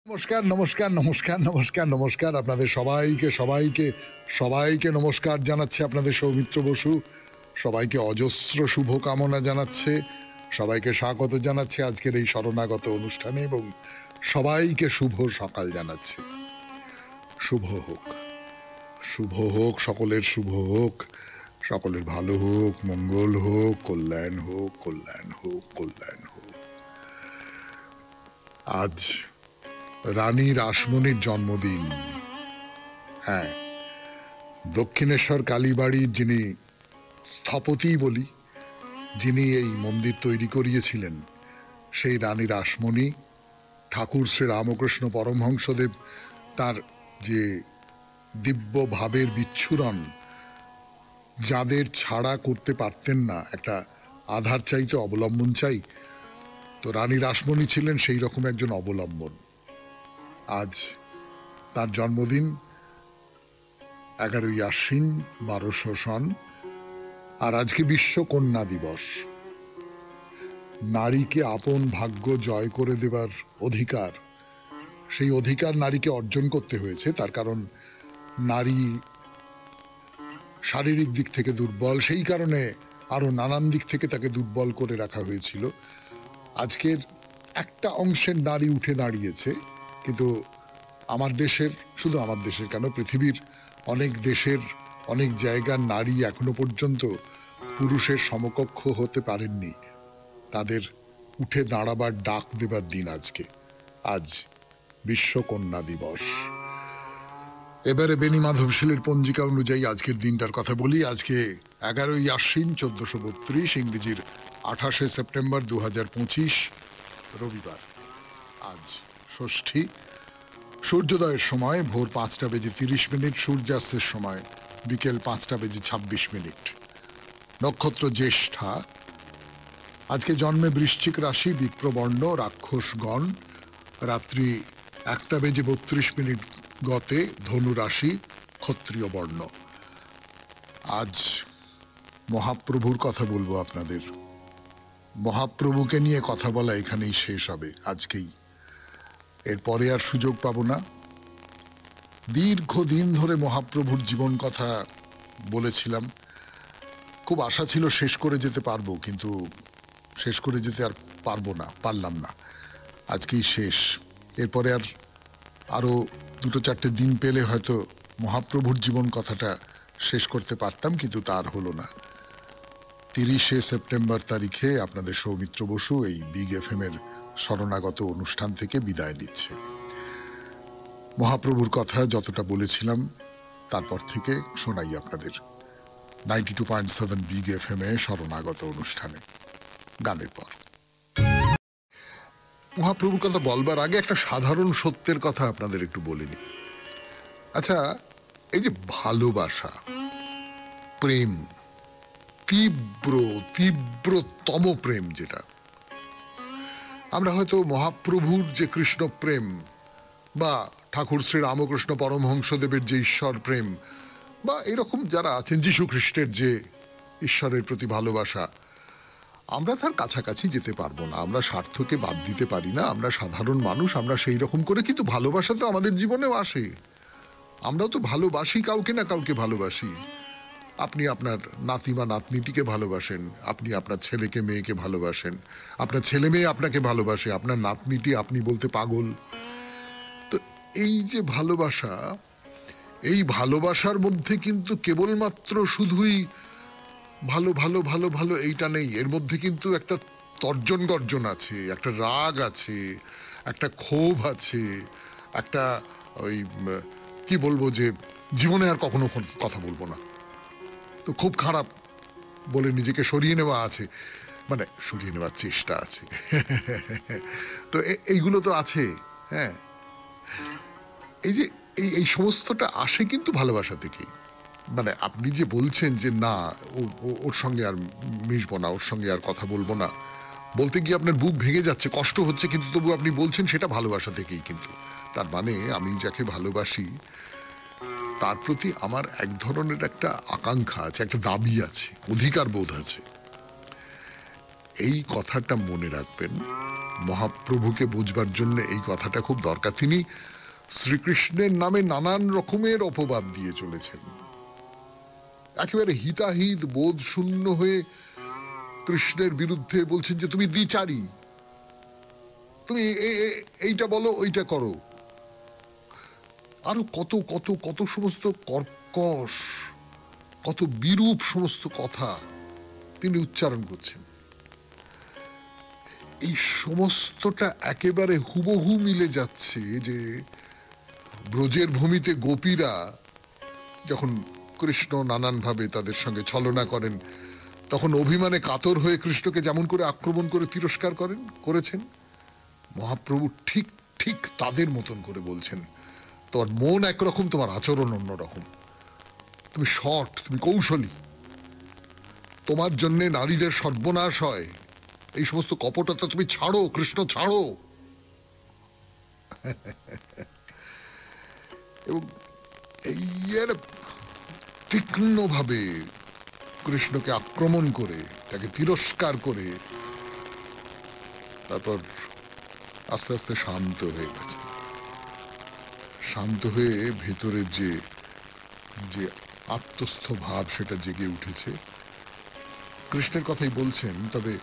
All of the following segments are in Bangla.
নমস্কার নমস্কার নমস্কার নমস্কার নমস্কার আপনাদের সবাইকে সবাইকে সবাইকে নমস্কার জানাচ্ছে আপনাদের সৌমিত্র বসু। সবাইকে অজস্র শুভকামনা জানাচ্ছে, সবাইকে স্বাগত জানাচ্ছে আজকের এই শরণাগত অনুষ্ঠানে এবং সবাইকে শুভ সকাল জানাচ্ছে। শুভ হোক, শুভ হোক, সকলের শুভ হোক, সকলের ভালো হোক, মঙ্গল হোক, কল্যাণ হোক, কল্যাণ হোক, কল্যাণ হোক। আজ রানী রাসমণির জন্মদিন। হ্যাঁ, দক্ষিণেশ্বর কালীবাড়ির যিনি স্থপতি বলি, যিনি এই মন্দির তৈরি করিয়েছিলেন, সেই রানী রাসমণি ঠাকুর শ্রী রামকৃষ্ণ পরমহংসদেব তার যে দিব্য ভাবের বিচ্ছুরণ যাদের ছাড়া করতে পারতেন না, একটা আধার চাইতে অবলম্বন চাই, তো রানী রাসমণি ছিলেন সেই রকম একজন অবলম্বন। আজ তার জন্মদিন, 11ই আশ্বিন 1200 সন। আর আজকে বিশ্ব কন্যা দিবস। নারীকে আপন ভাগ্য জয় করে দেবার অধিকার, সেই অধিকার নারীকে অর্জন করতে হয়েছে। তার কারণ নারী শারীরিক দিক থেকে দুর্বল, সেই কারণে আরো নানান দিক থেকে তাকে দুর্বল করে রাখা হয়েছিল। আজকের একটা অংশের নারী উঠে দাঁড়িয়েছে, কিন্তু আমার দেশের, শুধু আমার দেশের কেন, পৃথিবীর অনেক দেশের অনেক জায়গার নারী এখনো পর্যন্ত পুরুষের সমকক্ষ হতে পারেননি। তাদের উঠে দাঁড়াবার ডাক দেবার দিন আজকে। আজ বিশ্ব কন্যা দিবস। এবারে বেনি মাধবশীলের পঞ্জিকা অনুযায়ী আজকের দিনটার কথা বলি। আজকে 11ই আশ্বিন 1432, ইংরেজির 28শে সেপ্টেম্বর 2025, রবিবার। আজ ষষ্ঠী। সূর্যোদয়ের সময় ভোর 5:30, সূর্যাস্তের সময় বিকেল 5:26। নক্ষত্র জ্যেষ্ঠা। আজকে জন্মে বৃশ্চিক রাশি, বিপ্রবর্ণ, রাক্ষসগণ। রাত্রি 1:32 গতে ধনু রাশি, ক্ষত্রিয় বর্ণ। আজ মহাপ্রভুর কথা বলবো আপনাদের। মহাপ্রভুকে নিয়ে কথা বলা এখানেই শেষ হবে, আজকেই। এরপরে আর সুযোগ পাবো না। দীর্ঘদিন ধরে মহাপ্রভুর জীবন কথা বলেছিলাম, খুব আশা ছিল শেষ করে যেতে পারবো, কিন্তু শেষ করে যেতে আর পারলাম না। আজকেই শেষ। এরপরে আরো 2-4টে দিন পেলে হয়তো মহাপ্রভুর জীবন কথাটা শেষ করতে পারতাম, কিন্তু তার হলো না। 30শে সেপ্টেম্বর তারিখে আপনাদের সৌমিত্র বসু এই বিগ এফএম এর শরণাগত অনুষ্ঠান থেকে বিদায় নিচ্ছে। মহাপ্রভুর কথা যতটা বলেছিলাম তারপর থেকে শোনাই আপনাদের 92.7 বিগ এফএম এ শরণাগত অনুষ্ঠানে গানের পর। মহাপ্রভুর কথা বলবার আগে একটা সাধারণ সত্যের কথা আপনাদের একটু বলে নিই। আচ্ছা, এই যে ভালোবাসা, প্রেম, তীব্রতম প্রেম, যেটা আমরা হয়তো মহাপ্রভুর যে কৃষ্ণ প্রেম বা ঠাকুর শ্রী রামকৃষ্ণ পরমহংসদেবের যে ঈশ্বর প্রেম, বা এরকম যারা আছেন যীশু খ্রিস্টের যে ঈশ্বরের প্রতি ভালোবাসা, আমরা তার কাছাকাছি যেতে পারবো না। আমরা স্বার্থকে বাদ দিতে পারি না, আমরা সাধারণ মানুষ, আমরা সেই রকম করে। কিন্তু ভালোবাসা তো আমাদের জীবনেও আসে। আমরাও তো ভালোবাসি, কাউকে না কাউকে ভালোবাসি। আপনি আপনার নাতি বা নাতনিটিকে ভালোবাসেন, আপনি আপনার ছেলেকে মেয়েকে ভালোবাসেন, আপনার ছেলে মেয়ে আপনাকে ভালোবাসে, আপনার নাতনিটি আপনি বলতে পাগল। তো এই যে ভালোবাসা, এই ভালোবাসার মধ্যে কিন্তু কেবলমাত্র শুধুই ভালো ভালো ভালো ভালো এইটা নেই। এর মধ্যে কিন্তু একটা তর্জন গর্জন আছে, একটা রাগ আছে, একটা ক্ষোভ আছে, একটা ওই কি বলবো, যে জীবনে আর কখনো কথা বলবো না, তো খুব খারাপ বলে নিজেকে সরিয়ে নেওয়া আছে, মানে সরিয়ে নেওয়ার চেষ্টা আছে। তো এইগুলো তো আছে। হ্যাঁ, এই যে এই সমস্তটা আসে কিন্তু ভালোবাসা থেকেই। মানে আপনি যে বলছেন যে না, ওর সঙ্গে আর মিশবো না, ওর সঙ্গে আর কথা বলবো না, বলতে গিয়ে আপনার বুক ভেঙে যাচ্ছে, কষ্ট হচ্ছে, কিন্তু তবু আপনি বলছেন সেটা ভালোবাসা থেকেই। কিন্তু তার মানে আমি যাকে ভালোবাসি তার প্রতি আমার এক ধরনের একটা আকাঙ্ক্ষা আছে, একটা দাবি আছে, অধিকার বোধ আছে। এই কথাটা মনে রাখবেন। মহাপ্রভুকে বুঝবার জন্য এই কথাটা খুব দরকার। তিনি শ্রীকৃষ্ণের নামে নানান রকমের অপবাদ দিয়ে চলেছেন, একেবারে হিতাহিত বোধ শূন্য হয়ে কৃষ্ণের বিরুদ্ধে বলছেন যে তুমি দ্বিচারী, তুমি এইটা বলো ওইটা করো, আরো কত কত কত সমস্ত কর্কশ, কত বিরূপ সমস্ত কথা তিনি উচ্চারণ করছেন। এই সমস্তটা একেবারে হুবহু মিলে যাচ্ছে যে ব্রজের ভূমিতে গোপীরা যখন কৃষ্ণ নানানভাবে তাদের সঙ্গে ছলনা করেন, তখন অভিমানে কাতর হয়ে কৃষ্ণকে যেমন করে আক্রমণ করে তিরস্কার করেছেন, মহাপ্রভু ঠিক ঠিক তাদের মতন করে বলছেন, তোমার মন একরকম, তোমার আচরণ অন্যরকম, তুমি শট, তুমি কৌশলী, তোমার জন্য নারীদের সর্বনাশ হয়, এই সমস্ত কপটতা তুমি ছাড়ো, কৃষ্ণ ছাড়ো। এবং এই তীক্ষ্ণ ভাবে কৃষ্ণকে আক্রমণ করে, তাকে তিরস্কার করে তারপর আস্তে আস্তে শান্ত হয়ে গেছে। শান্ত হয়ে ভেতরের যে যে আত্মস্থ ভাব সেটা জেগে উঠেছে। কৃষ্ণের কথাই বলছেন, তবে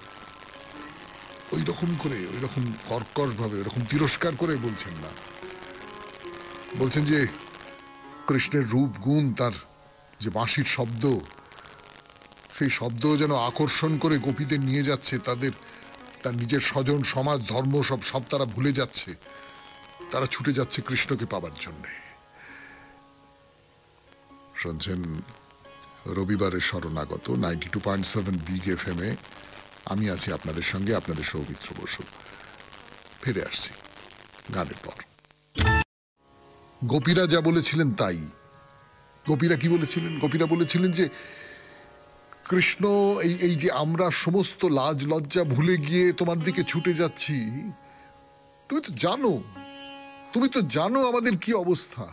ওই রকম করে, ওই রকম কর্কশ ভাবে, ওইরকম তিরস্কার করে বলছেন না। বলছেন যে কৃষ্ণের রূপ গুণ, তার যে বাঁশির শব্দ, সেই শব্দ যেন আকর্ষণ করে গোপীদের নিয়ে যাচ্ছে, তার নিজের স্বজন সমাজ ধর্ম সব তারা ভুলে যাচ্ছে, তারা ছুটে যাচ্ছে কৃষ্ণকে পাবার জন্যে। শুনছেন রবিবারের শরণাগত 92.7 বিগ FM এ। আমি আছি আপনাদের সঙ্গে, আপনাদের সৌমিত্র বসু। ফিরে আসছি গানের পর। গোপীরা যা বলেছিলেন তাই। গোপীরা কি বলেছিলেন? গোপীরা বলেছিলেন যে কৃষ্ণ, এই যে আমরা সমস্ত লাজ লজ্জা ভুলে গিয়ে তোমার দিকে ছুটে যাচ্ছি, তুমি তো জানো আমাদের কি অবস্থা,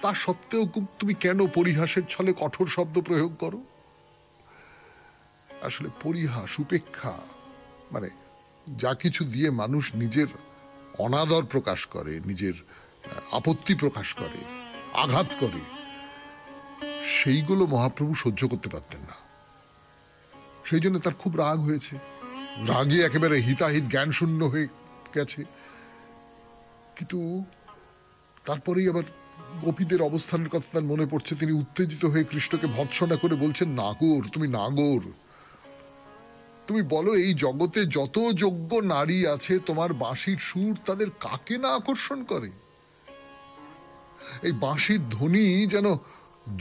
তা সত্ত্বেও তুমি কেন পরিহাসের ছলে কঠোর শব্দ প্রয়োগ করো? আসলে পরিহাস, উপেক্ষা, মানে যা কিছু দিয়ে মানুষ নিজের অনাদর প্রকাশ করে, নিজের আপত্তি প্রকাশ করে, আঘাত করে, সেইগুলো মহাপ্রভু সহ্য করতে পারতেন না। সেই জন্য তার খুব রাগ হয়েছে, রাগে একেবারে হিতাহিত জ্ঞান শূন্য হয়ে গেছে। কিন্তু তারপরেই আবার গোপীদের অবস্থানের কথা তার মনে পড়ছে। তিনি উত্তেজিত হয়ে কৃষ্ণকে ভৎসনা করে বলছেন, নাগর, তুমি নাগর, তুমি বলো এই জগতে যত যোগ্য নারী আছে, তোমার বাঁশির সুর তাদের কাকে না আকর্ষণ করে? এই বাঁশির ধ্বনি যেন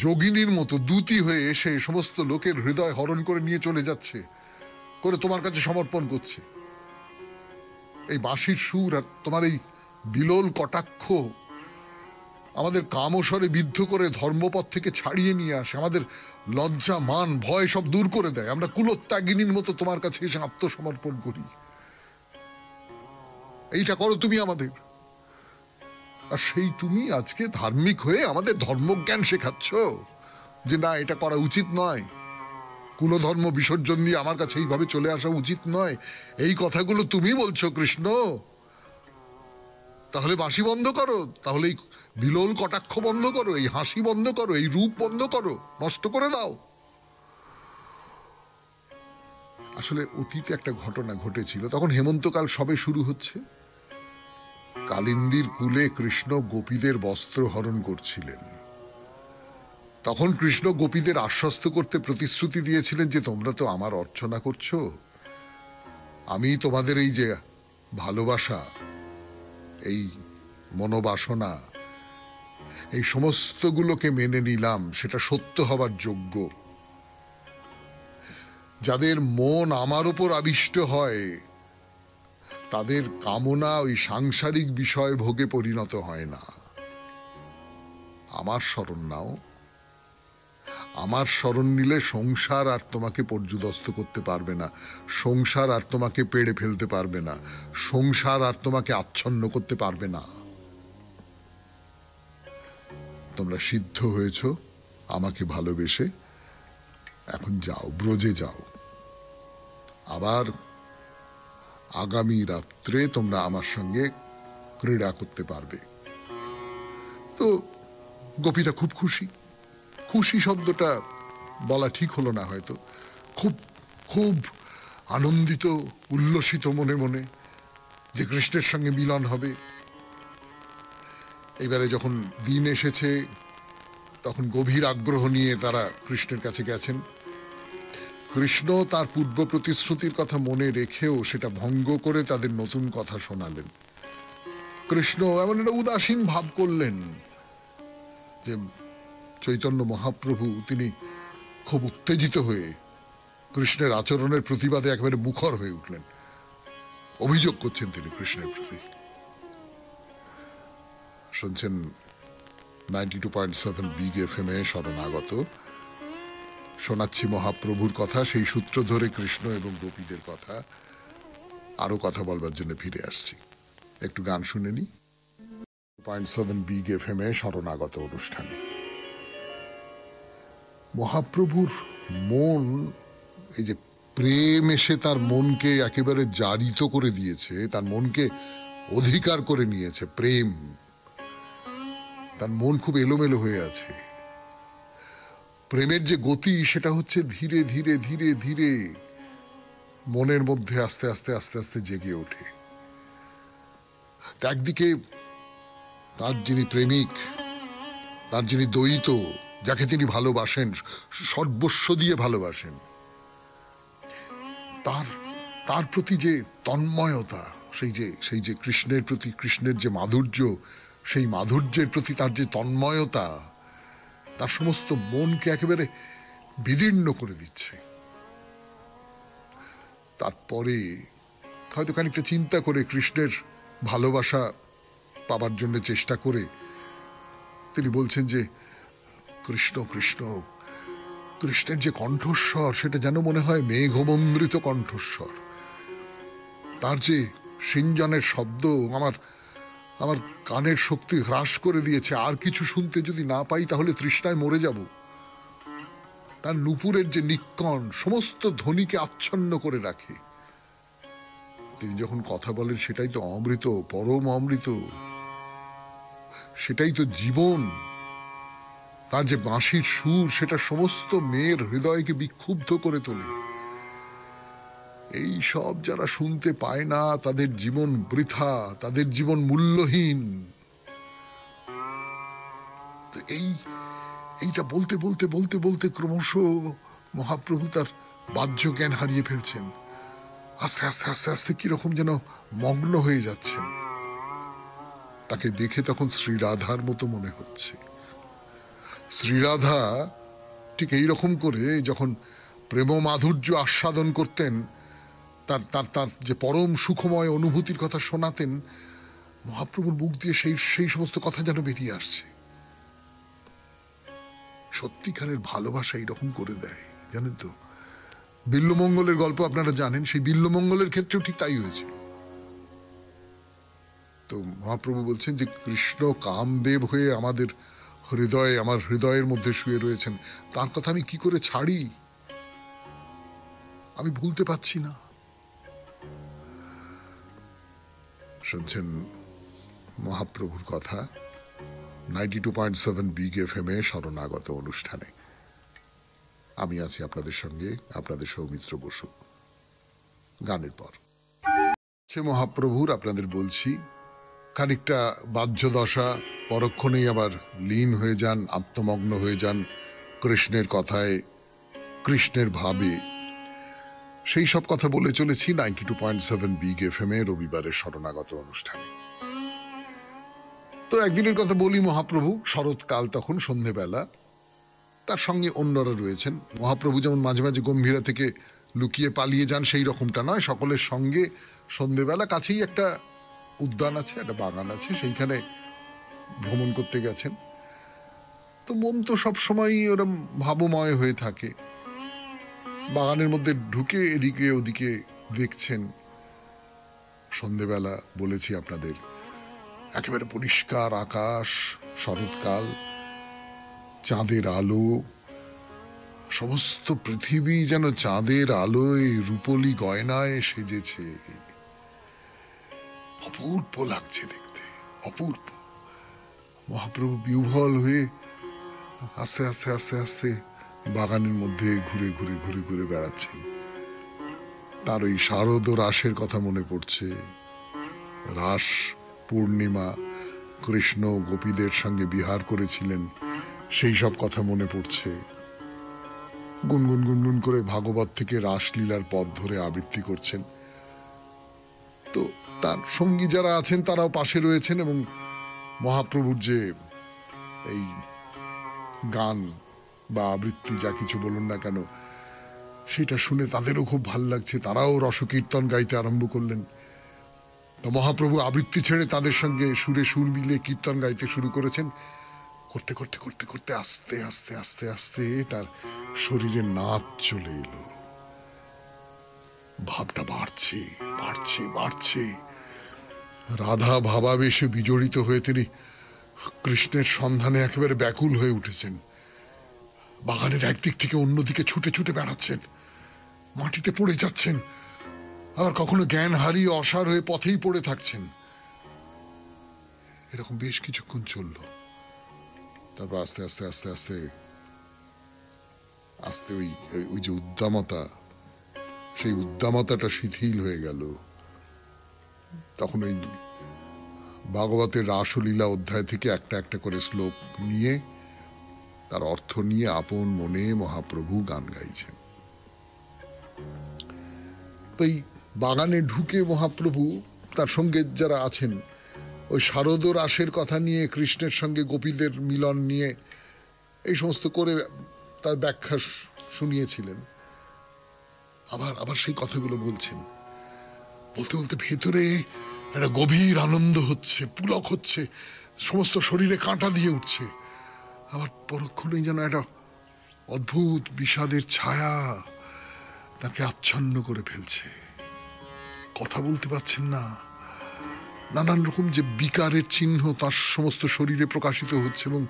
যোগিনীর মতো দূতি হয়ে এসে সমস্ত লোকের হৃদয় হরণ করে নিয়ে চলে যাচ্ছে, করে তোমার কাছে সমর্পণ করছে। এই বাঁশির সুর আর তোমার এই বিলোল কটাক্ষ আমাদের কামস্বরে বিদ্ধ করে ধর্মপথ থেকে ছাড়িয়ে নিয়ে আসে, আমাদের লজ্জা মান ভয় সব দূর করে দেয়। আমরা কুলোত্যাগিনীর মতো তোমার কাছে এসে আত্মসমর্পণ করি। এইটা করো তুমি আমাদের। আর সেই তুমি আজকে ধার্মিক হয়ে আমাদের ধর্মজ্ঞান শেখাচ্ছ যে না, এটা করা উচিত নয়, কুলধর্ম বিসর্জন দিয়ে আমার কাছে এইভাবে চলে আসা উচিত নয়। এই কথাগুলো তুমি বলছো কৃষ্ণ, তাহলে বাঁশি বন্ধ করো, তাহলে এই বিলোল কটাক্ষ বন্ধ করো, এই হাসি বন্ধ করো, এই রূপ বন্ধ করো, নষ্ট করে দাও। আসলে অতীতে একটা ঘটনা ঘটেছিল, তখন হেমন্তকাল সবে শুরু হচ্ছে। কালিন্দীর কূলে কৃষ্ণ গোপীদের বস্ত্র হরণ করছিলেন। তখন কৃষ্ণ গোপীদের আশ্বস্ত করতে প্রতিশ্রুতি দিয়েছিলেন যে তোমরা তো আমার অর্চনা করছো, আমি তোমাদের এই যে ভালোবাসা, এই মনোবাসনা, এই সমস্তগুলোকে মেনে নিলাম, সেটা সত্য হবার যোগ্য। যাদের মন আমার উপর আবিষ্ট হয়, তাদের কামনা ওই সাংসারিক বিষয় ভোগে পরিণত হয় না। আমার শরণ নাও, আমার শরণ নিলে সংসার আর তোমাকে পর্যুদস্ত করতে পারবে না, সংসার আর তোমাকে পেড়ে ফেলতে পারবে না, সংসার আর তোমাকে আচ্ছন্ন করতে পারবে না। তোমরা সিদ্ধ হয়েছ আমাকে ভালোবেসে, এখন যাও, ব্রজে যাও। আগামী রাত্রে তোমরা আমার সঙ্গে ক্রীড়া করতে পারবে। তো গোপীরা খুব খুশি। খুশি শব্দটা বলা ঠিক হলো না হয়তো, খুব খুব আনন্দিত, উল্লসিত মনে মনে যে কৃষ্ণের সঙ্গে মিলন হবে। এবারে যখন দিন এসেছে তখন গভীর আগ্রহ নিয়ে তারা কৃষ্ণের কাছে গেছেন। কৃষ্ণ তার পূর্ব প্রতিশ্রুতির কথা মনে রেখেও সেটা ভঙ্গ করে তাদের নতুন কথা শোনালেন। কৃষ্ণ এমন একটা উদাসীন ভাব করলেন যে চৈতন্য মহাপ্রভু তিনি খুব উত্তেজিত হয়ে কৃষ্ণের আচরণের প্রতিবাদে একেবারে মুখর হয়ে উঠলেন। অভিযোগ করছেন তিনি কৃষ্ণের প্রতি। শুনছেন 92.7 বিগ এফএম এ শরণাগত। শোনাচ্ছি মহাপ্রভুর কথা, সেই সূত্র ধরে কৃষ্ণ এবং গোপীদের কথা। আরো কথা বলবার জন্য ফিরে আসছি, একটু গান শুনে নি। 92.7 বিগ এফএম এ শরণাগত অনুষ্ঠানে মহাপ্রভুর মন, এই যে প্রেম এসে তার মনকে একেবারে জারিত করে দিয়েছে, তার মনকে অধিকার করে নিয়েছে প্রেম। তার মন খুব এলোমেলো হয়ে আছে। প্রেমের যে গতি সেটা হচ্ছে ধীরে ধীরে ধীরে ধীরে মনের মধ্যে আস্তে আস্তে আস্তে আস্তে জেগে ওঠে। একদিকে তার যিনি প্রেমিক, তার যিনি দ্বৈত, যাকে তিনি ভালোবাসেন, সর্বস্ব দিয়ে ভালোবাসেন, তার তার প্রতি যে তন্ময়তা, সেই যে কৃষ্ণের প্রতি কৃষ্ণের যে মাধুর্য, সেই মাধুর্যের প্রতি তার যে তন্ময়তা, তার সমস্ত মনকে একেবারে বিদীর্ণ করে দিচ্ছে। তারপরে হয়তো খানিকটা চিন্তা করে কৃষ্ণের ভালোবাসা পাবার জন্য চেষ্টা করে তিনি বলছেন যে কৃষ্ণ কৃষ্ণ। কৃষ্ণের যে কণ্ঠস্বর সেটা যেন মনে হয় মেঘমন্দ্রিত কণ্ঠস্বর। তার যে সিঞ্জনের শব্দ আমার আমার কানের শক্তি হ্রাস করে দিয়েছে। আর কিছু শুনতে যদি না পাই তাহলে তৃষ্ণায় মরে যাব। তার নূপুরের যে নিক্কণ সমস্ত ধ্বনিকে আচ্ছন্ন করে রাখে। তিনি যখন কথা বলেন সেটাই তো অমৃত, পরম অমৃত, সেটাই তো জীবন। তার যে বাঁশির সুর সেটা সমস্ত মেয়ের হৃদয়কে বিক্ষুব্ধ করে তোলে। এই সব যারা শুনতে পায় না তাদের জীবন বৃথা, তাদের জীবন মূল্যহীন। এইটা বলতে বলতে বলতে বলতে ক্রমশ মহাপ্রভু তার বাহ্য জ্ঞান হারিয়ে ফেলছেন। আস্তে আস্তে আস্তে আস্তে কিরকম যেন মগ্ন হয়ে যাচ্ছেন। তাকে দেখে তখন শ্রীরাধার মতো মনে হচ্ছে। শ্রীরাধা ঠিক এইরকম করে যখন প্রেম মাধুর্য আস্বাদন করতেন, তার তার তার যে পরম সুখময় অনুভূতির কথা শোনাতেন, মহাপ্রভুর মুখ দিয়ে সেই সমস্ত কথা যেন বেরিয়ে আসছে। সত্যিকারের ভালোবাসা এইরকম করে দেয়, জানেন তো। বিল্বমঙ্গলের গল্প আপনারা জানেন, সেই বিল্বমঙ্গলের ক্ষেত্রেও ঠিক তাই হয়েছিল। তো মহাপ্রভু বলছেন যে কৃষ্ণ কামদেব হয়ে আমার হৃদয়ের মধ্যে শুয়ে রয়েছেন, তার কথা আমি কি করে ছাড়ি, আমি ভুলতে পারছি না। শুনছেন মহাপ্রভুর কথা 92.7 বিগ এফএম এ শরণাগত অনুষ্ঠানে। আমি আছি আপনাদের সঙ্গে, আপনাদের সৌমিত্র বসু। গানের পর মহাপ্রভুর আপনাদের বলছি, খানিকটা বাহ্য দশা, পরক্ষণেই আবার লীন হয়ে যান, আত্মমগ্ন হয়ে যান কৃষ্ণের কথায়, কৃষ্ণের ভাবে। সেই সব কথা বলে চলেছি 92.7 বিগ এফএম এ রবিবারের শরণাগত অনুষ্ঠানে। তো একদিনের কথা বলি, মহাপ্রভু শরৎকাল, তখন সন্ধেবেলা, তার সঙ্গে অন্যরা রয়েছেন। মহাপ্রভু যেমন মাঝে মাঝে গম্ভীরা থেকে লুকিয়ে পালিয়ে যান সেই রকমটা নয়, সকলের সঙ্গে সন্ধেবেলা কাছেই একটা উদ্যান আছে, একটা বাগান আছে, সেইখানে ভ্রমণ করতে গেছেন। তো মন তো সবসময় ওরম ভাবময় হয়ে থাকে। বাগানের মধ্যে ঢুকে এদিকে ওদিকে দেখছেন। সন্ধেবেলা বলেছি আপনাদের, একেবারে পরিষ্কার আকাশ, শরৎকাল, চাঁদের আলো, সমস্ত পৃথিবী যেন চাঁদের আলোয় রূপলি গয়নায় সেজেছে। অপূর্ব লাগছে দেখতে, অপূর্ব। মহাপ্রভু বিহ্বল হয়ে আস্তে আস্তে আস্তে আস্তে বাগানের মধ্যে ঘুরে ঘুরে ঘুরে ঘুরে বেড়াচ্ছেন। তার ওই শারদ রাসের কথা মনে পড়ছে, রাস পূর্ণিমা, কৃষ্ণ গোপীদের সঙ্গে বিহার করেছিলেন, সেই সব কথা মনে পড়ছে। গুনগুন গুনগুন করে ভাগবত থেকে রাসলীলার পথ ধরে আবৃত্তি করছেন। তো তার সঙ্গী যারা আছেন তারাও পাশে রয়েছেন, এবং মহাপ্রভুর যে এই গান বা আবৃত্তি যা কিছু বলুন না কেন, সেটা শুনে তাদেরও খুব ভাল লাগছে, তারাও রসকীর্তন গাইতে আরম্ভ করলেন। তো মহাপ্রভু আবৃত্তি ছেড়ে তাদের সঙ্গে সুরে সুর মিলিয়ে কীর্তন গাইতে শুরু করেছেন। করতে করতে করতে করতে আস্তে আস্তে আস্তে আস্তে তার শরীরে নাচ চলে এলো। ভাবটা বাড়ছে বাড়ছে বাড়ছে। রাধা ভাবাবেশে বিজড়িত হয়ে তিনি কৃষ্ণের সন্ধানে একেবারে ব্যাকুল হয়ে উঠেছেন। বাগানের একদিক থেকে অন্যদিকে ছুটে ছুটে বেড়াচ্ছেন, মাটিতে পড়ে যাচ্ছেন, আবার কখনো জ্ঞান হারিয়ে অসাড় হয়ে পথেই পড়ে থাকছেন। এরকম বেশ কিছুক্ষণ চলল। তারপর আস্তে আস্তে আস্তে আস্তে আস্তে ওই যে উদ্দামতা, সেই উদ্দামতাটা শিথিল হয়ে গেল। তখন ওই ভাগবতের রাসলীলা অধ্যায় থেকে একটা একটা করে শ্লোক নিয়ে তার অর্থ নিয়ে আপন মনে মহাপ্রভু গান গাইছেন। তো এই বাগানে ঢুকে মহাপ্রভু তার সঙ্গে যারা আছেন ওই শারদ রাসের কথা নিয়ে, কৃষ্ণের সঙ্গে গোপীদের মিলন নিয়ে এই সমস্ত করে তার ব্যাখ্যা শুনিয়েছিলেন। আবার আবার সেই কথাগুলো বলছেন। বলতে বলতে ভেতরে একটা গভীর আনন্দ হচ্ছে, পুলক হচ্ছে, সমস্ত শরীরে কাঁটা দিয়ে উঠছে। আবার পরক্ষণেই যেন একটা অদ্ভুত বিষাদের ছায়া তাকে আচ্ছন্ন করে ফেলছে। কথা বলতে পারছেন না, নানান রকম যে বিকারের চিহ্ন তার সমস্ত শরীরে প্রকাশিত হচ্ছে, এবং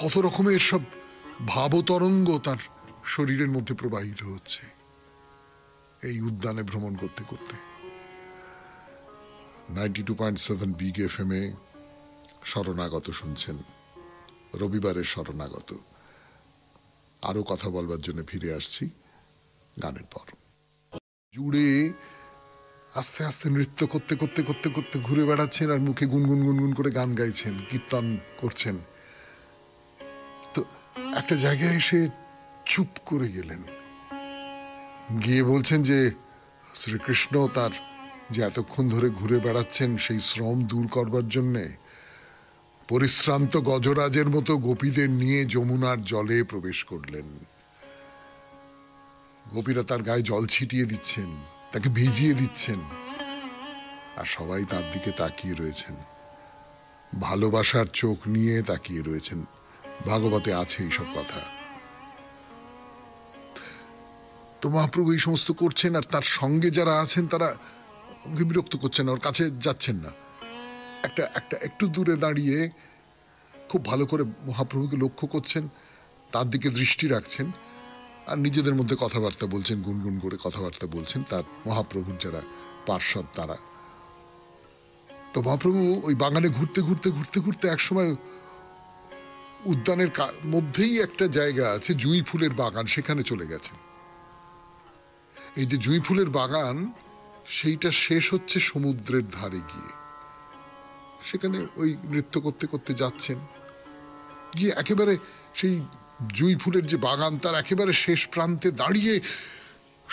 কত রকমের সব ভাবতরঙ্গ তার শরীরের মধ্যে প্রবাহিত হচ্ছে এই উদ্যানে ভ্রমণ করতে করতে। 92.7 বিগ FM এ শরণাগত শুনছেন, রবিবারের শরণাগত। আরো কথা বলবার জন্য ফিরে আসছি গানের পর। জুড়ে আস্তে আস্তে নৃত্য করতে করতে করতে করতে ঘুরে বেড়াচ্ছেন, আর মুখে গুনগুন গুনগুন করে গান গাইছেন, কীর্তন করছেন। তো একটা জায়গায় এসে চুপ করে গেলেন, গিয়ে বলছেন যে শ্রীকৃষ্ণ তার যে এতক্ষণ ধরে ঘুরে বেড়াচ্ছেন সেই শ্রম দূর করবার জন্যে পরিশ্রান্ত গজরাজের মতো গোপীদের নিয়ে যমুনার জলে প্রবেশ করলেন। গোপীরা তার গায়ে জল ছিটিয়ে দিচ্ছেন, তাকে ভিজিয়ে দিচ্ছেন, আর সবাই তার দিকে তাকিয়ে রয়েছেন, ভালোবাসার চোখ নিয়ে তাকিয়ে রয়েছেন। ভাগবতে আছে এইসব কথা। তো মহাপ্রভু এই সমস্ত করছেন, আর তার সঙ্গে যারা আছেন তারা বিরক্ত করছেন, ওর কাছে যাচ্ছেন না। একটা একটা একটু দূরে দাঁড়িয়ে খুব ভালো করে মহাপ্রভুকে লক্ষ্য করছেন, তার দিকে দৃষ্টি রাখছেন, আর নিজেদের মধ্যে কথাবার্তা বলছেন, গুনগুন করে কথাবার্তা বলছেন তার মহাপ্রভুর যারা পার্ষদ তারা। তো মহাপ্রভু ওই বাগানে ঘুরতে ঘুরতে ঘুরতে ঘুরতে একসময় উদ্যানের মধ্যেই একটা জায়গা আছে জুঁই ফুলের বাগান, সেখানে চলে গেছেন। এই যে জুঁই ফুলের বাগান, সেইটা শেষ হচ্ছে সমুদ্রের ধারে গিয়ে। সেখানে ওই নৃত্য করতে করতে যাচ্ছেন, গিয়ে একেবারে সেই জুঁই ফুলের যে বাগান তার একেবারে শেষ প্রান্তে দাঁড়িয়ে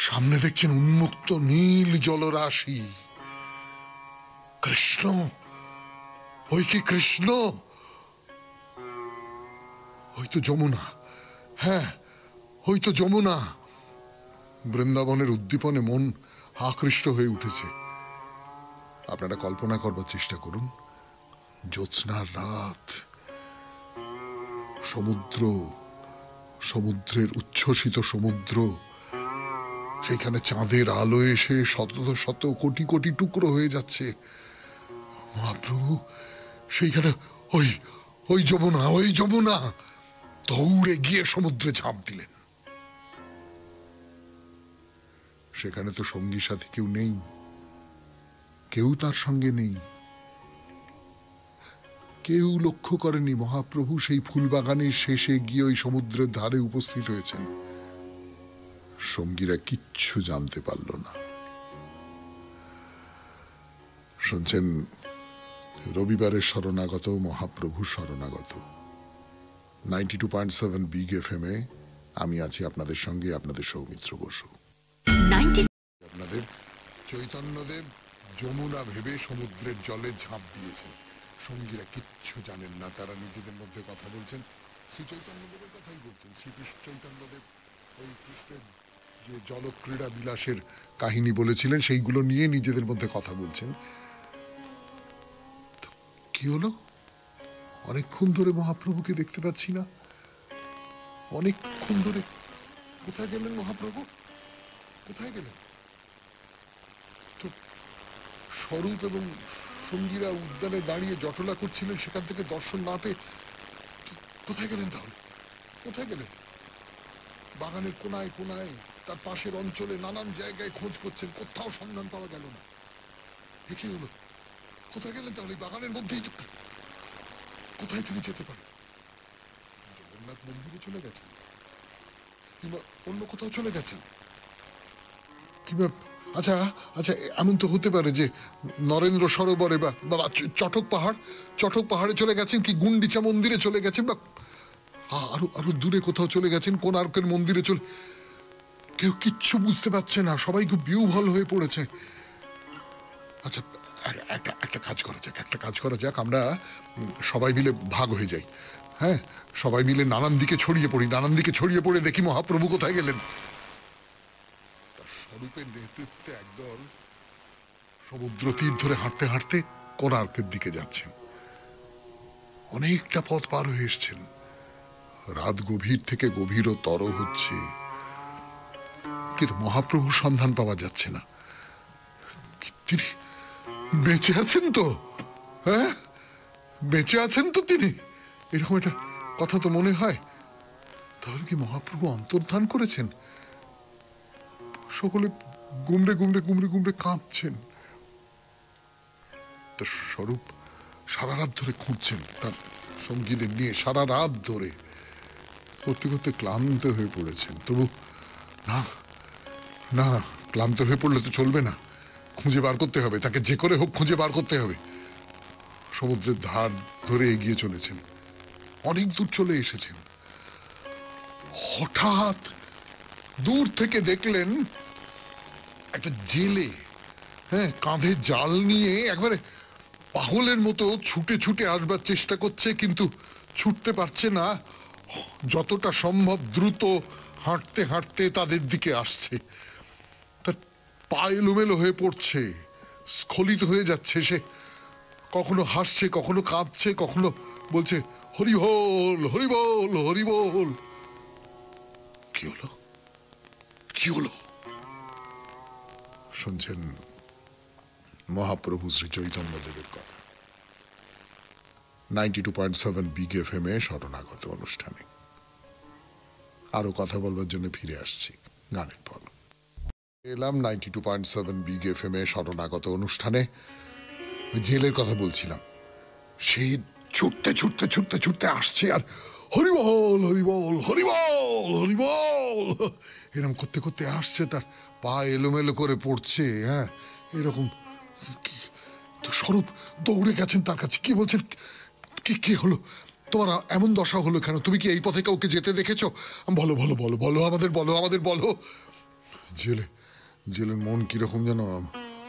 সামনে দেখছেন উন্মুক্ত নীল জলরাশি। কৃষ্ণ, ওই কি কৃষ্ণ? ওই তো যমুনা, হ্যাঁ ওই তো যমুনা। বৃন্দাবনের উদ্দীপনে মন আকৃষ্ট হয়ে উঠেছে। আপনারা কল্পনা করবার চেষ্টা করুন, জ্যোৎস্নার রাত, সমুদ্র, সমুদ্রের উচ্ছ্বসিত সমুদ্র, সেখানে চাঁদের আলো এসে শত শত কোটি কোটি টুকরো হয়ে যাচ্ছে। মহাপ্রভু সেইখানে ওই ওই যমুনা, ওই যমুনা, দৌড়ে গিয়ে সমুদ্রে ঝাঁপ দিলেন। সেখানে তো সঙ্গী সাথী কেউ নেই, কেউ তার সঙ্গে নেই। কেউ লক্ষ্য করেনি মহাপ্রভু সেই ফুলবাগানের শেষে গিয়ে ওই সমুদ্রের ধারে উপস্থিত হয়েছেন। সঙ্গীরা কিচ্ছু জানতে পারল না। শুনছেন রবিবারের শরণাগত, মহাপ্রভু শরণাগত। 92.7 বিগ এফএম এ আমি আছি আপনাদের সঙ্গে, আপনাদের সৌমিত্র বসু। আপনাদের চৈতন্যদেব যমুনা ভেবে সমুদ্রের জলে ঝাঁপ দিয়েছেন। সঙ্গীরা কিচ্ছু জানেন না, তারা নিজেদের মধ্যে কথা বলছেন। শ্রী চৈতন্যদেবের কথাই বলছেন। শ্রীকৃষ্ণ চৈতন্যদেব ওই কৃষ্ণের যে জলক্রীড়া বিলাসের কাহিনী বলেছিলেন সেইগুলো নিয়ে নিজেদের মধ্যে কথা বলছেন। কি হলো? অনেকক্ষণ ধরে মহাপ্রভুকে দেখতে পাচ্ছি না, অনেকক্ষণ ধরে। কোথায় গেলেন মহাপ্রভু? কোথায় গেলেন? তো স্বরূপ এবং সঙ্গীরা উদ্যানে দাঁড়িয়ে জটলা করছিলেন, সেখান থেকে দর্শন না পেয়ে কোথায় গেলেন তাহলে? কোথায় গেলেন? বাগানের কোনায় কোনায়, তার পাশের অঞ্চলে নানান জায়গায় খোঁজ করছেন, কোথাও সন্ধান পাওয়া গেল না। কি হলো? কোথায় গেলেন তাহলে? বাগানের মধ্যেই কোথায় তিনি যেতে পারেন? জগন্নাথ মন্দিরে চলে গেছেন, কিংবা অন্য কোথাও চলে গেছেন, কিংবা আচ্ছা আচ্ছা এমন তো হতে পারে যে নরেন্দ্র সরোবরে বা চটক পাহাড়ে চলে গেছেন, কি গুন্ডিচা মন্দিরে চলে গেছেন, বা আরো আরো দূরে কোথাও চলে গেছেন, কোণার্কের মন্দিরে চলে। কেউ কিচ্ছু বুঝতে পারছে না, সবাই খুব বিহ্বল হয়ে পড়েছে। আচ্ছা একটা কাজ করা যাক, আমরা সবাই মিলে ভাগ হয়ে যাই। হ্যাঁ, সবাই মিলে নানান দিকে ছড়িয়ে পড়ে দেখি মহাপ্রভু কোথায় গেলেন। তার স্বরূপের নেতৃত্বে একদল সমুদ্র তীর ধরে হাঁটতে হাঁটতে কোণার্কের দিকে যাচ্ছেন। অনেকটা পথ পার হয়ে এসছেন। রাত গভীর থেকে গভীরতর হচ্ছে, কিন্তু মহাপ্রভুর সন্ধান পাওয়া যাচ্ছে না। তিনি বেঁচে আছেন তো? হ্যাঁ, বেঁচে আছেন তো তিনি? এরকম একটা কথা তো মনে হয়। তাহলে কি মহাপ্রভু অন্তর্ধান করেছেন? সকলে গুমড়ে কাঁদছেন। তার স্বরূপ সারা রাত ধরে খুঁজছেন, তার সঙ্গীদের নিয়ে সারা রাত ধরে করতে করতে ক্লান্ত হয়ে পড়েছেন। তবু না না, ক্লান্ত হয়ে পড়লে তো চলবে না, খুঁজে বার করতে হবে তাকে, যে করে হোক খুঁজে বার করতে হবে। সমুদ্রের ধার ধরে এগিয়ে চলেছেন, অনেক দূর চলে এসেছেন। হঠাৎ দূর থেকে দেখলেন একটা জেলে, হ্যাঁ, কাঁধে জাল নিয়ে একবারে পাগলের মতো ছুটে ছুটে আসবার চেষ্টা করছে, কিন্তু ছুটতে পারছে না। যতটা সম্ভব দ্রুত হাঁটতে হাঁটতে তাদের দিকে আসছে। তার পা এলোমেলো হয়ে পড়ছে, স্খলিত হয়ে যাচ্ছে। সে কখনো হাসছে, কখনো কাঁদছে, কখনো বলছে হরি বল, হরি বল, হরি বল। কি হলো? কি হলো? শুনছেন মহাপ্রভু শ্রী চৈতন্যদেবের কথা। 92.7 বিগ এফএম এ শরণাগত অনুষ্ঠানে আরো কথা বলবার জন্য ফিরে আসছি গানের পর। এলাম 92.7 বিগ এফএম এ শরণাগত অনুষ্ঠানে। জেলের কথা বলছিলাম। সেই ছুটতে ছুটতে ছুটতে ছুটতে আসছে, আর হরি বল, হরি বল, হরি বল, হরি বল এরকম করতে করতে আসছে। তার পা এলোমেলো করে পড়ছে। হ্যাঁ, এরকম। তো স্বরূপ দৌড়ে গেছেন তার কাছে। কি বলছেন? কি হলো তোমার? এমন দশা হলো কেন? তুমি কি এই পথে কাউকে যেতে দেখেছো? বলো বলো বলো বলো, আমাদের বলো। জেলের মন কিরকম যেন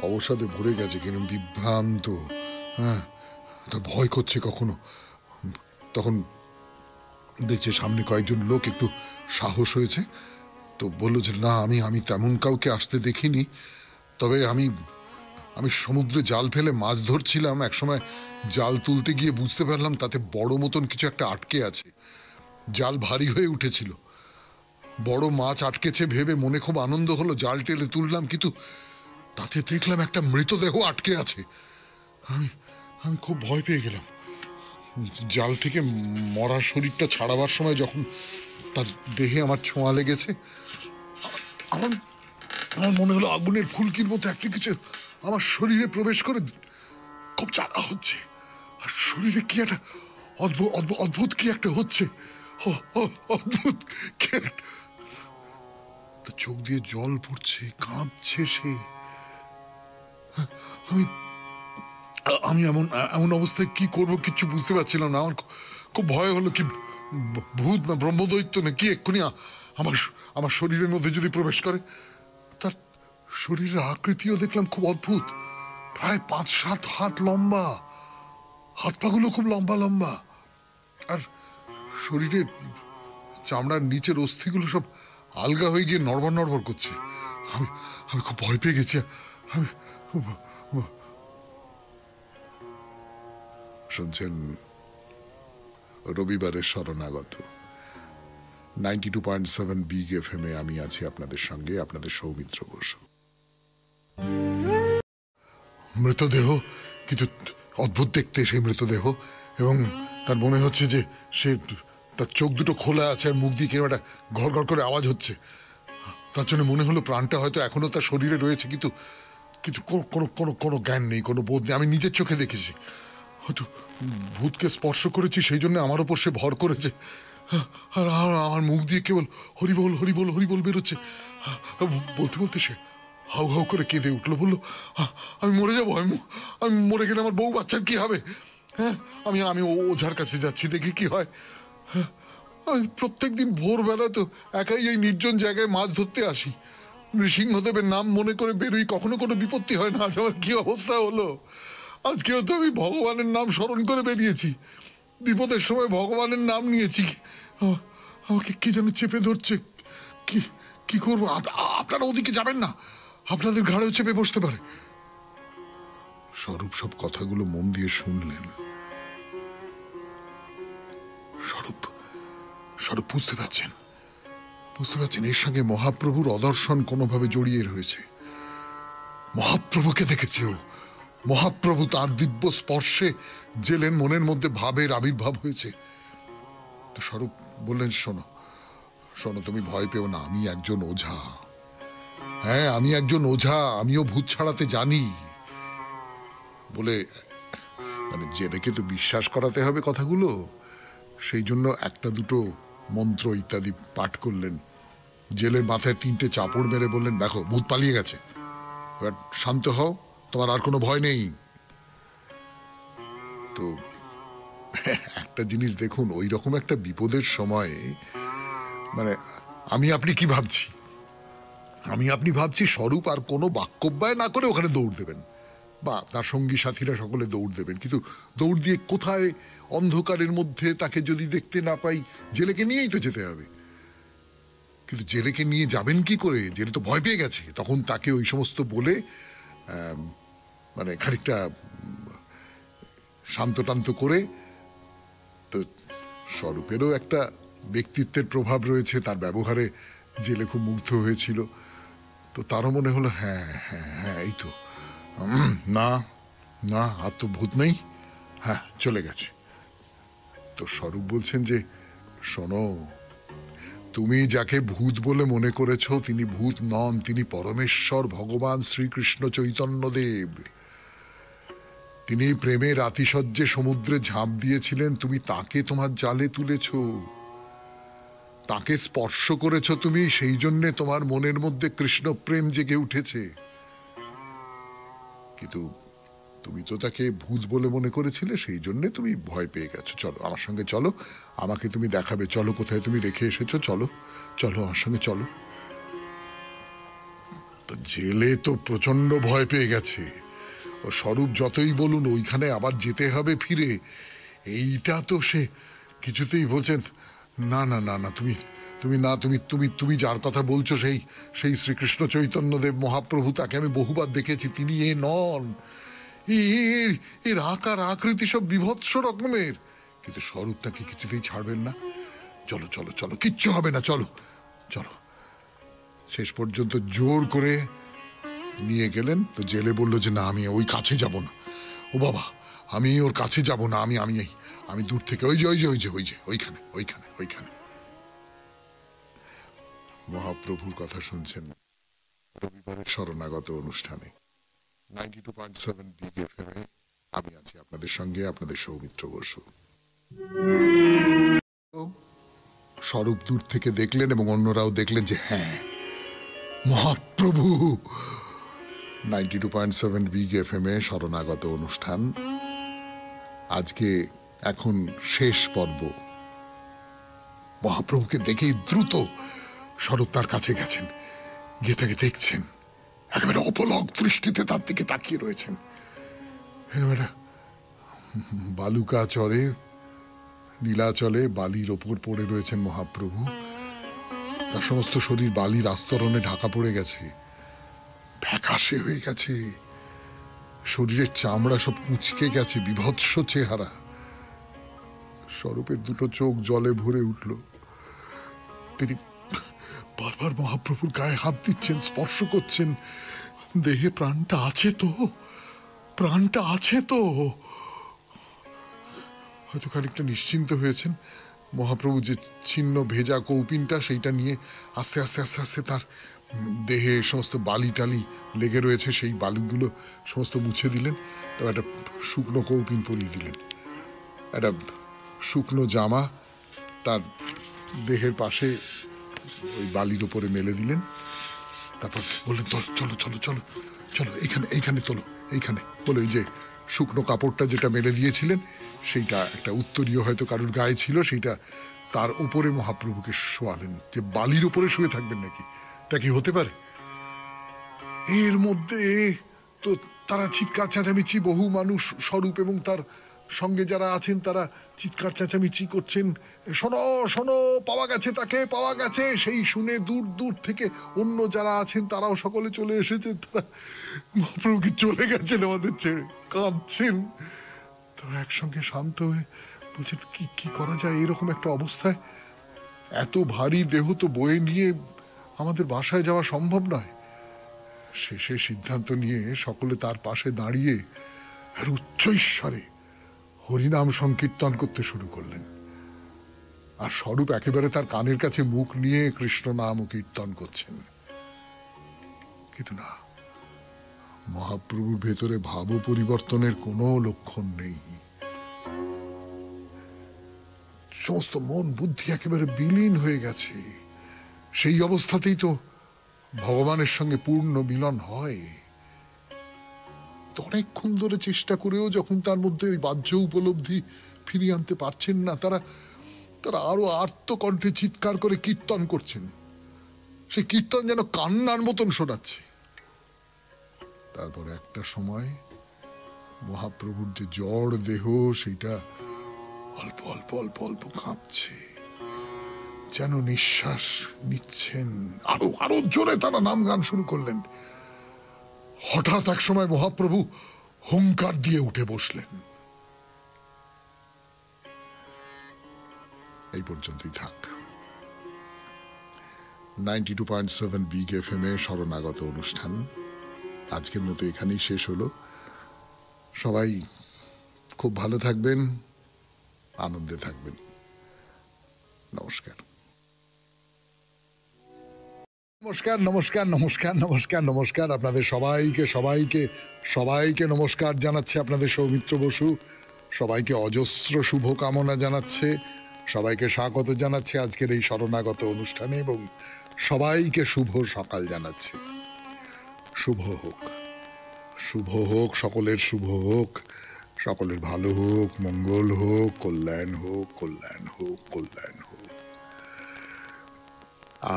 অবসাদে ভরে গেছে, কিরকম বিভ্রান্ত। হ্যাঁ, তা ভয় করছে কখনো। তখন দেখছে সামনে কয়েকজন লোক একটু সাহস হয়েছে, তো বললো যে না, আমি তেমন কাউকে আসতে দেখিনি, তবে আমি সমুদ্রে জাল ফেলে মাছ ধরছিলাম। একসময় জাল তুলতে গিয়ে বুঝতে পারলাম তাতে বড় মতন কিছু একটা আটকে আছে। জাল ভারী হয়ে উঠেছিল, বড় মাছ আটকেছে ভেবে মনে খুব আনন্দ হলো। জাল টেলে তুললাম, কিন্তু তাতে দেখলাম একটা মৃতদেহ আটকে আছে। আমি খুব ভয় পেয়ে গেলাম। জাল থেকে মরা শরীরটা ছাড়াবার সময় যখন তার দেহে আমার ছোঁয়া লেগেছে, আমার মনে হলো আগুনের ফুলকির মতো একটা কিছু আমার শরীরে প্রবেশ করে খুব জ্বালা হচ্ছে, আর শরীরে কি একটা অদ্ভুত অদ্ভুত কি একটা হচ্ছে, অদ্ভুত কি একটা। চোখ দিয়ে জল পড়ছে, কাঁদছে সে। আমি আমি এমন এমন অবস্থায় কি করবো কিচ্ছু বুঝতে পারছিলাম না। আমার খুব ভয় হলো, কি ভূত না ব্রহ্মদৈত্য না কি এক্ষুনি আমার আমার শরীরের মধ্যে যদি প্রবেশ করে। তার শরীরের আকৃতিও দেখলাম খুব অদ্ভুত, প্রায় 5-7 হাত লম্বা, হাত পাগুলো খুব লম্বা লম্বা, আর শরীরের চামড়ার নিচের অস্থিগুলো সব আলগা হয়ে গিয়ে নড়বড় নড়বড় করছে। আমি আমি খুব ভয় পেয়ে গেছি। আমি শুনছেন রবিবারের শরণাগত 92.7 বিগ এফএম এ। আমি আছি আপনাদের সঙ্গে, আপনাদের সৌমিত্র বসু। মৃতদেহ, কিন্তু অদ্ভুত দেখতে সেই মৃতদেহ, এবং তার মনে হচ্ছে যে সে, তার চোখ দুটো খোলা আছে আর মুখ দিয়ে কিরকম একটা ঘর ঘর করে আওয়াজ হচ্ছে। তার জন্য মনে হলো প্রাণটা হয়তো এখনো তার শরীরে রয়েছে, কিন্তু কিন্তু কোনো কোনো কোনো জ্ঞান নেই, কোনো বোধ নেই। আমি নিজের চোখে দেখেছি, হয়তো ভূতকে স্পর্শ করেছি, সেই জন্য আমার ওপর সে ভর করেছে। আর আমার মুখ দিয়ে কেবল হরিবল হরিবল হরিবল বেরোচ্ছে। বলতে বলতে সে হাউ হাউ করে কেঁদে উঠলো, বললো আমি মরে যাবো, আমি মরে গেলে আমার বউ বাচ্চার কি হবে। হ্যাঁ, আমি আমি ওঝার কাছে যাচ্ছি, দেখি কি হয়। আমি প্রত্যেকদিন ভোরবেলা তো একাই এই নির্জন জায়গায় মাছ ধরতে আসি, নৃসিংহদেবের নাম মনে করে বেরোই, কখনো কোনো বিপত্তি হয় না। আজ আমার কি অবস্থা হলো। আজকেও তো আমি ভগবানের নাম স্মরণ করে বেরিয়েছি, বিপদের সময় ভগবানের নাম নিয়েছি, আমাকে কি যেন চেপে ধরছে। কি কি করবো? আপনারা ওদিকে যাবেন না, আপনাদের ঘাড়েও চেপে বসতে পারে। স্বরূপ সব কথাগুলো মন দিয়ে শুনলেন। স্বরূপ স্বরূপ বুঝতে পারছেন এর সঙ্গে মহাপ্রভুর অদর্শন কোনোভাবে জড়িয়ে রয়েছে। মহাপ্রভুকে দেখেছে ও, মহাপ্রভু তার দিব্য স্পর্শে জেলের মনের মধ্যে ভাবের আবির্ভাব হয়েছে। তো স্বরূপ বললেন, শোনো শোনো, তুমি ভয় পেও না, আমি একজন ওঝা। হ্যাঁ, আমি একজন ওঝা, আমিও ভূত ছাড়াতে জানি। বলে মানে জেলেকে তো বিশ্বাস করাতে হবে কথাগুলো, সেই জন্য একটা দুটো মন্ত্র ইত্যাদি পাঠ করলেন। জেলের মাথায় 3টে চাপড় মেরে বললেন, দেখো ভূত পালিয়ে গেছে, এবার শান্ত হও, তোমার আর কোনো ভয় নেই। তো একটা জিনিস দেখুন, ওই রকম একটা বিপদের সময় মানে আমি আপনি কি ভাবছি, আপনি ভাবছি স্বরূপ আর কোনো বাক্যব্যয় না করে ওখানে দৌড় দেবেন, বা তার সঙ্গী সাথীরা সকলে দৌড় দেবেন। কিন্তু দৌড় দিয়ে কোথায়, অন্ধকারের মধ্যে তাকে যদি দেখতে না পাই, জেলেকে নিয়েই তো যেতে হবে। কিন্তু জেলেকে নিয়ে যাবেন কি করে, জেলে তো ভয় পেয়ে গেছে। তখন তাকে ওই সমস্ত বলে মানে খানিকটা শান্তটান্ত করে, তো স্বরূপেরও একটা ব্যক্তিত্বের প্রভাব রয়েছে, তার ব্যবহারে জেলে খুব মুগ্ধ হয়েছিল। তো তারও মনে হলো হ্যাঁ হ্যাঁ হ্যাঁ, এই তো, না না, আর তো ভূত নেই, হ্যাঁ চলে গেছে। তো স্বরূপ বলছেন যে, শোনো, তুমি যাকে ভূত বলে মনে করেছ, তিনি ভূত নন, তিনি পরমেশ্বর ভগবান শ্রীকৃষ্ণ চৈতন্যদেব। তিনি প্রেমের আতিশয্যে সমুদ্রে ঝাঁপ দিয়েছিলেন, তুমি তাকে তোমার জালে তুলেছ, তাকে স্পর্শ করেছ তুমি, সেই জন্যে তোমার মনের মধ্যে কৃষ্ণ প্রেম জেগে উঠেছে। কিন্তু তুমি তো তাকে ভূত বলে মনে করেছিলে, সেই জন্য তুমি ভয় পেয়ে গেছো। চলো আমার সঙ্গে চলো, আমাকে তুমি দেখাবে, চলো কোথায় তুমি রেখে এসেছো, চলো চলো আমার সঙ্গে চলো। তো জেলে তো প্রচন্ড ভয় পেয়ে গেছে। ও স্বরূপ যতই বলুন ওইখানে আবার যেতে হবে ফিরে, এইটা তো সে কিছুতেই বলছেন, না না না না, তুমি তুমি না তুমি তুমি তুমি যার কথা বলছো সেই সেই শ্রীকৃষ্ণ চৈতন্যদেব মহাপ্রভু, তাকে আমি বহুবার দেখেছি, তিনি এ নন, এর আকার আকৃতি সব বিভৎস রকমের। কিন্তু স্বরূপ তাকে কিছুতেই ছাড়বেন না। চলো চলো চলো, কিচ্ছু হবে না, চলো চলো। শেষ পর্যন্ত জোর করে নিয়ে গেলেন। তো জেলে বলল যে না, আমি ওই কাছে যাব না, ও বাবা আমি ওর কাছে যাব না, আমি আমি আমি দূর থেকে ওই যে ওই যে ওই যে ওই যে ওইখানে ওইখানে ওইখানে। মহাপ্রভুর কথা শুনছেন রবিবারের শরণাগত অনুষ্ঠানে। 92.7 বিগ এফএম এ আমি আছি আপনাদের সঙ্গে, আপনাদের সৌমিত্র বসু। স্বরূপ দূর থেকে দেখলেন এবং অন্যরাও দেখলেন যে হ্যাঁ, মহাপ্রভু। 92.7 বিগ এফএম এ শরণাগত অনুষ্ঠান আজকে এখন শেষ পর্ব। মহাপ্রভুকে দেখেই দ্রুত স্বরূপ তার কাছে গেছেন, গিয়ে তাকে দেখছেন, একেবারে অপলক দৃষ্টিতে তার দিকে তাকিয়ে রয়েছেন। বালুকা চরে, নীলাচলে বালির ওপর পড়ে রয়েছেন মহাপ্রভু। তার সমস্ত শরীর বালির আস্তরণে ঢাকা পড়ে গেছে, ফ্যাকাশে হয়ে গেছে, শরীরের চামড়া সব কুঁচকে গেছে, বিভৎস চেহারা। স্বরূপের দুটো চোখ জলে ভরে উঠল। তিনি বারবার মহাপ্রভুর গায়ে হাত দিচ্ছেন, স্পর্শ করছেন। দেহে প্রাণটা আছে তো, প্রাণটা আছে তো। হয়তো খানিকটা নিশ্চিন্ত হয়েছেন। মহাপ্রভু যে ছিন্ন ভেজা কৌপিনটা সেইটা নিয়ে আস্তে আস্তে আস্তে আস্তে তার দেহে সমস্ত বালি টালি লেগে রয়েছে, সেই বালিগুলো সমস্ত মুছে দিলেন। তারপর একটা শুকনো কৌপিন পরিয়ে দিলেন, একটা শুকনো জামা তার দেহের পাশে ওই বালির উপরে মেলে দিলেন। তারপর বললেন, চলো চলো চলো চলো, এইখানে এইখানে তোলো, এইখানে বলে ওই যে শুকনো কাপড়টা যেটা মেলে দিয়েছিলেন সেইটা একটা উত্তরীয় হয়তো কারোর গায়ে ছিল, সেইটা তার উপরে মহাপ্রভুকে শোয়ালেন। যে বালির উপরে শুয়ে থাকবেন নাকি, তা কি হতে পারে? এর মধ্যে তো তারা চিৎকার চেঁচামেচি, বহু মানুষ, স্বরূপ এবং তার সঙ্গে যারা আছেন তারা চিৎকার চেঁচামেচি করছেন, শোনো শোনো, পাওয়া গেছে, তাকে পাওয়া গেছে। সেই শুনে দূর দূর থেকে অন্য যারা আছেন তারাও সকলে চলে এসেছেন। তারা মহাপ্রভুকে চলে গেছেন আমাদের ছেড়ে, কাঁদছেন। তো একসঙ্গে শান্ত হয়ে বলছেন, কি কি করা যায় এরকম একটা অবস্থায়? এত ভারী দেহ তো বয়ে নিয়ে আমাদের বাসায় যাওয়া সম্ভব নয়। শেষে সিদ্ধান্ত নিয়ে সকলে তার পাশে দাঁড়িয়ে আর উচ্চৈঃস্বরে হরিনাম সংকীর্তন করতে শুরু করলেন। আর স্বরূপ একেবারে তার কানের কাছে মুখ নিয়ে কৃষ্ণ নাম কীর্তন করছেন। কিন্তু না, মহাপ্রভুর ভেতরে ভাব পরিবর্তনের কোনো লক্ষণ নেই। সমস্ত মন বুদ্ধি একেবারে বিলীন হয়ে গেছে। সেই অবস্থাতেই তো ভগবানের সঙ্গে পূর্ণ মিলন হয়। অনেকক্ষণ ধরে চেষ্টা করেও যখন তার মধ্যে ওই বাহ্য উপলব্ধি ফিরিয়ে আনতে পারছেন না, তারা আরো আর্তকণ্ঠে চিৎকার করে কীর্তন করছেন। সেই কীর্তন যেন কান্নার মতন শোনাচ্ছে। তারপর একটা সময় মহাপ্রভুর যে জড় দেহ সেইটা অল্প অল্প অল্প অল্প কাঁপছে, যেন নিঃশ্বাস নিচ্ছেন। আরো আরো জোরে তারা নাম গান শুরু করলেন। হঠাৎ এক সময় মহাপ্রভু হুঙ্কার দিয়ে উঠে বসলেন। এই পর্যন্তই থাক। 92.7 বিগ এফএম এ শরণাগত অনুষ্ঠান আজকের মতো এখানেই শেষ হলো। সবাই খুব ভালো থাকবেন, আনন্দে থাকবেন। নমস্কার নমস্কার নমস্কার নমস্কার নমস্কার নমস্কার। আপনাদের সবাইকে সবাইকে সবাইকে নমস্কার জানাচ্ছে আপনাদের সৌমিত্র বসু। সবাইকে অজস্র শুভকামনা জানাচ্ছে, সবাইকে স্বাগত জানাচ্ছে আজকের এই শরণাগত অনুষ্ঠানে এবং সবাইকে শুভ সকাল জানাচ্ছে। শুভ হোক, শুভ হোক, সকলের শুভ হোক, সকলের ভালো হোক, মঙ্গল হোক, কল্যাণ হোক, কল্যাণ হোক, কল্যাণ হোক।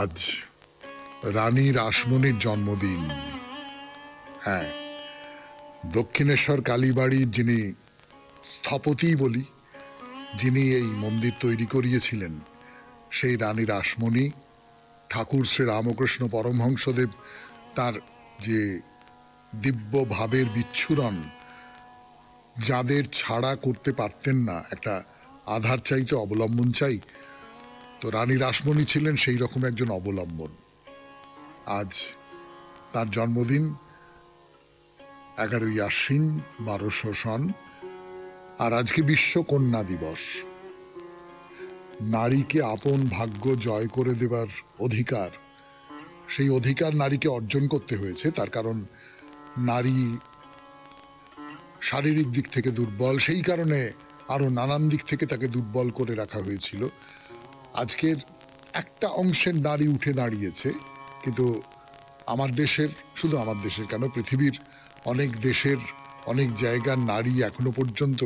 আজ রানী রাসমণির জন্মদিন। হ্যাঁ, দক্ষিণেশ্বর কালীবাড়ির যিনি স্থপতি বলি, যিনি এই মন্দির তৈরি করিয়েছিলেন, সেই রানী রাসমণি ঠাকুর শ্রী রামকৃষ্ণ পরমহংসদেব তার যে দিব্য ভাবের বিচ্ছুরণ যাদের ছাড়া করতে পারতেন না, একটা আধার চাইতে অবলম্বন চাই, তো রানী রাসমণি ছিলেন সেই রকম একজন অবলম্বন। আজ তার জন্মদিন 11ই আশ্বিন 1200 সন। আর আজকে বিশ্ব কন্যা দিবস। নারীকে আপন ভাগ্য জয় করে দেবার অধিকার, সেই অধিকার নারীকে অর্জন করতে হয়েছে। তার কারণ নারী শারীরিক দিক থেকে দুর্বল, সেই কারণে আরো নানান দিক থেকে তাকে দুর্বল করে রাখা হয়েছিল। আজকের একটা অংশের নারী উঠে দাঁড়িয়েছে, কিন্তু আমার দেশের, শুধু আমার দেশের কেন, পৃথিবীর অনেক দেশের অনেক জায়গার নারী এখনো পর্যন্ত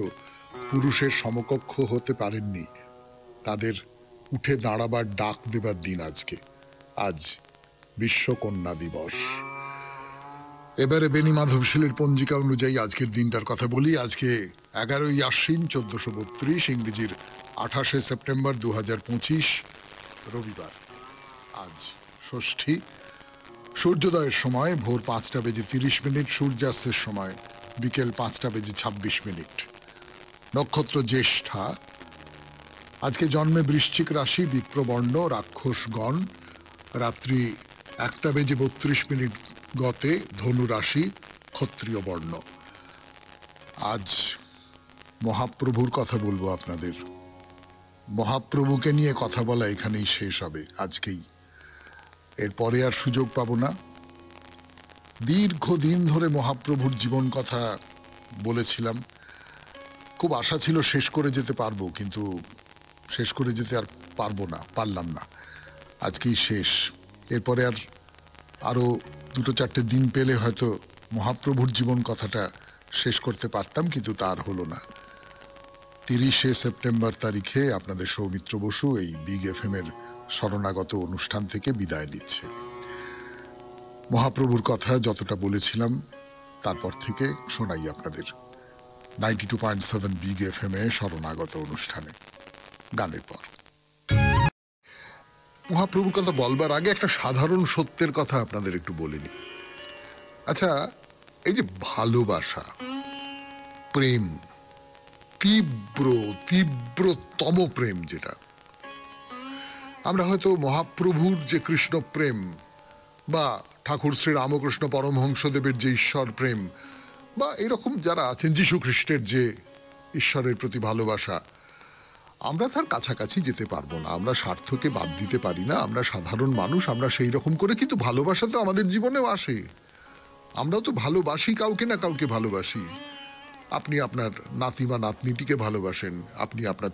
পুরুষের সমকক্ষ হতে পারেননি। তাদের উঠে দাঁড়াবার ডাক দেবার দিন আজকে। আজ বিশ্ব কন্যা দিবস। এবারে বেনি মাধবশীলের পঞ্জিকা অনুযায়ী আজকের দিনটার কথা বলি। আজকে 11ই আশ্বিন 1432, ইংরেজির 28শে সেপ্টেম্বর 2025, রবিবার। আজ ষষ্ঠী। সূর্যোদয়ের সময় ভোর 5:30, সূর্যাস্তের সময় বিকেল 5:26। নক্ষত্র জ্যেষ্ঠা। আজকে জন্মে বৃশ্চিক রাশি, বিপ্রবর্ণ, রাক্ষসগণ। রাত্রি 1:32 গতে ধনু রাশি, ক্ষত্রিয় বর্ণ। আজ মহাপ্রভুর কথা বলবো আপনাদের। মহাপ্রভুকে নিয়ে কথা বলা এখানেই শেষ হবে, আজকেই। এরপরে আর সুযোগ পাবো না। দীর্ঘদিন ধরে মহাপ্রভুর জীবন কথা বলেছিলাম। খুব আশা ছিল শেষ করে যেতে পারবো, কিন্তু শেষ করে যেতে আর পারলাম না। আজকেই শেষ। এরপরে আরো 2-4টে দিন পেলে হয়তো মহাপ্রভুর জীবন কথাটা শেষ করতে পারতাম, কিন্তু তার হলো না। 30শে সেপ্টেম্বর তারিখে আপনাদের সৌমিত্র বসু এই বিগ এফএম এর শরণাগত অনুষ্ঠান থেকে বিদায় নিচ্ছে। মহাপ্রভুর কথা যতটা বলেছিলাম তারপর থেকে শোনাই আপনাদের 92.7 বিগ এফএম এ শরণাগত অনুষ্ঠানে, গানের পর। মহাপ্রভুর কথা বলবার আগে একটা সাধারণ সত্যের কথা আপনাদের একটু বলে নিই। আচ্ছা, এই যে ভালোবাসা, প্রেম, তীব্রতম প্রেম যেটা, আমরা হয়তো মহাপ্রভুর যে কৃষ্ণ প্রেম বা ঠাকুর শ্রী রামকৃষ্ণ পরমহংসদেবের যে ঈশ্বর প্রেম, বা এরকম যারা আছেন যীশু খ্রিস্টের যে ঈশ্বরের প্রতি ভালোবাসা, আমরা তার কাছাকাছি যেতে পারবো না। আমরা স্বার্থকে বাদ দিতে পারি না। আমরা সাধারণ মানুষ, আমরা সেই রকম করে, কিন্তু ভালোবাসা তো আমাদের জীবনেও আসে। আমরাও তো ভালোবাসি, কাউকে না কাউকে ভালোবাসি। আপনি আপনার নাতি বা নাতনিটিকে ভালোবাসেন, আপনি আপনার